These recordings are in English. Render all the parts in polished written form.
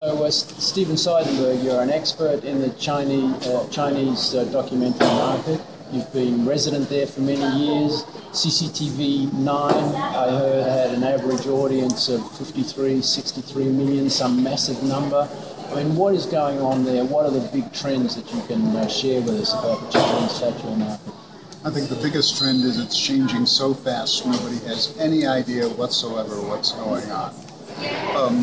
So, Stephen Seidenberg, you're an expert in the Chinese documentary market. You've been resident there for many years. CCTV 9, I heard, had an average audience of 53, 63 million, some massive number. I mean, what is going on there? What are the big trends that you can share with us about the Chinese statuary market? I think the biggest trend is it's changing so fast nobody has any idea whatsoever what's going on.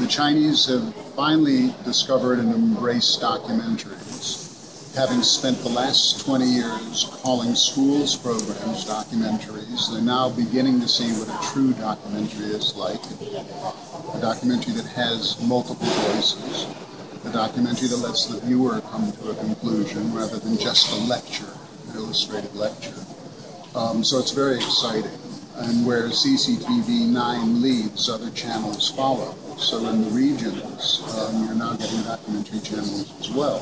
The Chinese have finally discovered and embraced documentaries. Having spent the last 20 years calling schools programs documentaries, they're now beginning to see what a true documentary is like. A documentary that has multiple voices. A documentary that lets the viewer come to a conclusion rather than just a lecture, an illustrated lecture. So it's very exciting. And where CCTV 9 leads, other channels follow. So in the regions, you're now getting documentary channels as well.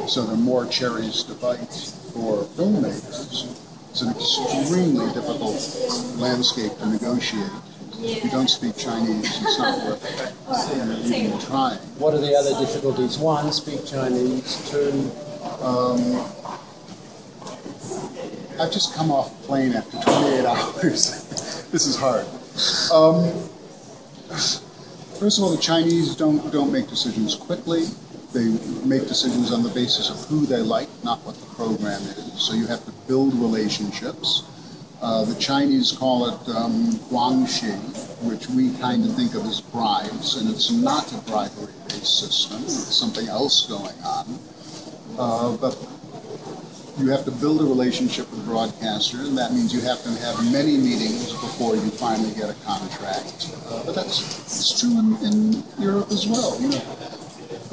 So there are more cherries to bite for filmmakers. It's an extremely difficult landscape to negotiate. If you don't speak Chinese, it's not worth even trying. What are the other difficulties? One, speak Chinese. Two, I've just come off a plane after 28 hours. This is hard. First of all, the Chinese don't make decisions quickly. They make decisions on the basis of who they like, not what the program is. So you have to build relationships. The Chinese call it guangxi, which we kind of think of as bribes, and it's not a bribery-based system. It's something else going on. But you have to build a relationship with broadcasters, and that means you have to have many meetings before you finally get a contract. But it's true in Europe as well. You know,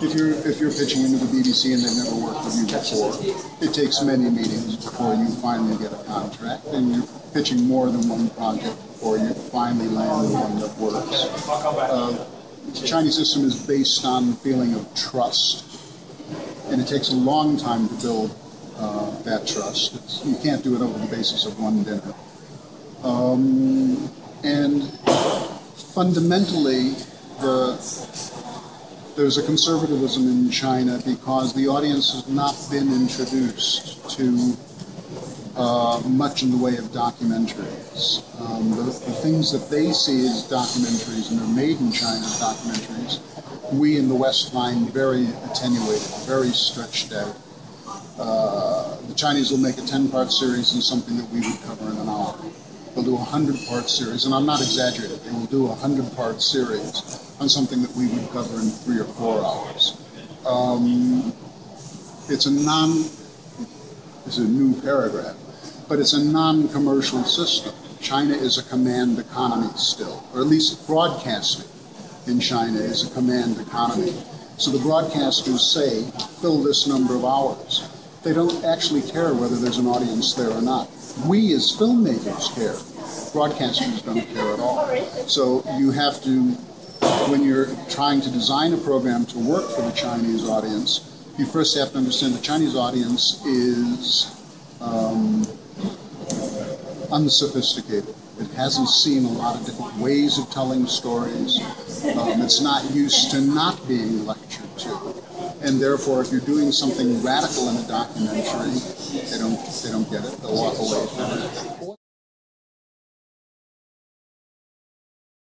if you're pitching into the BBC and they've never worked with you before, it takes many meetings before you finally get a contract, and you're pitching more than one project before you finally land the one that works. The Chinese system is based on the feeling of trust, and it takes a long time to build that trust. You can't do it over the basis of one dinner. And fundamentally, there's a conservatism in China because the audience has not been introduced to much in the way of documentaries. The things that they see as documentaries, and they're made in China as documentaries, we in the West find very attenuated, very stretched out. The Chinese will make a 10-part series in something that we would cover in an hour. They'll do a 100-part series, and I'm not exaggerating. They will do a 100-part series on something that we would cover in 3 or 4 hours. It's a new paragraph, but it's a non-commercial system. China is a command economy still, or at least broadcasting in China is a command economy. So the broadcasters say, fill this number of hours. They don't actually care whether there's an audience there or not. We as filmmakers care. Broadcasters don't care at all. So you have to, when you're trying to design a program to work for the Chinese audience, you first have to understand the Chinese audience is unsophisticated. It hasn't seen a lot of different ways of telling stories. It's not used to not being lectured to. And therefore, if you're doing something radical in a documentary, they don't get it. They'll walk away from it.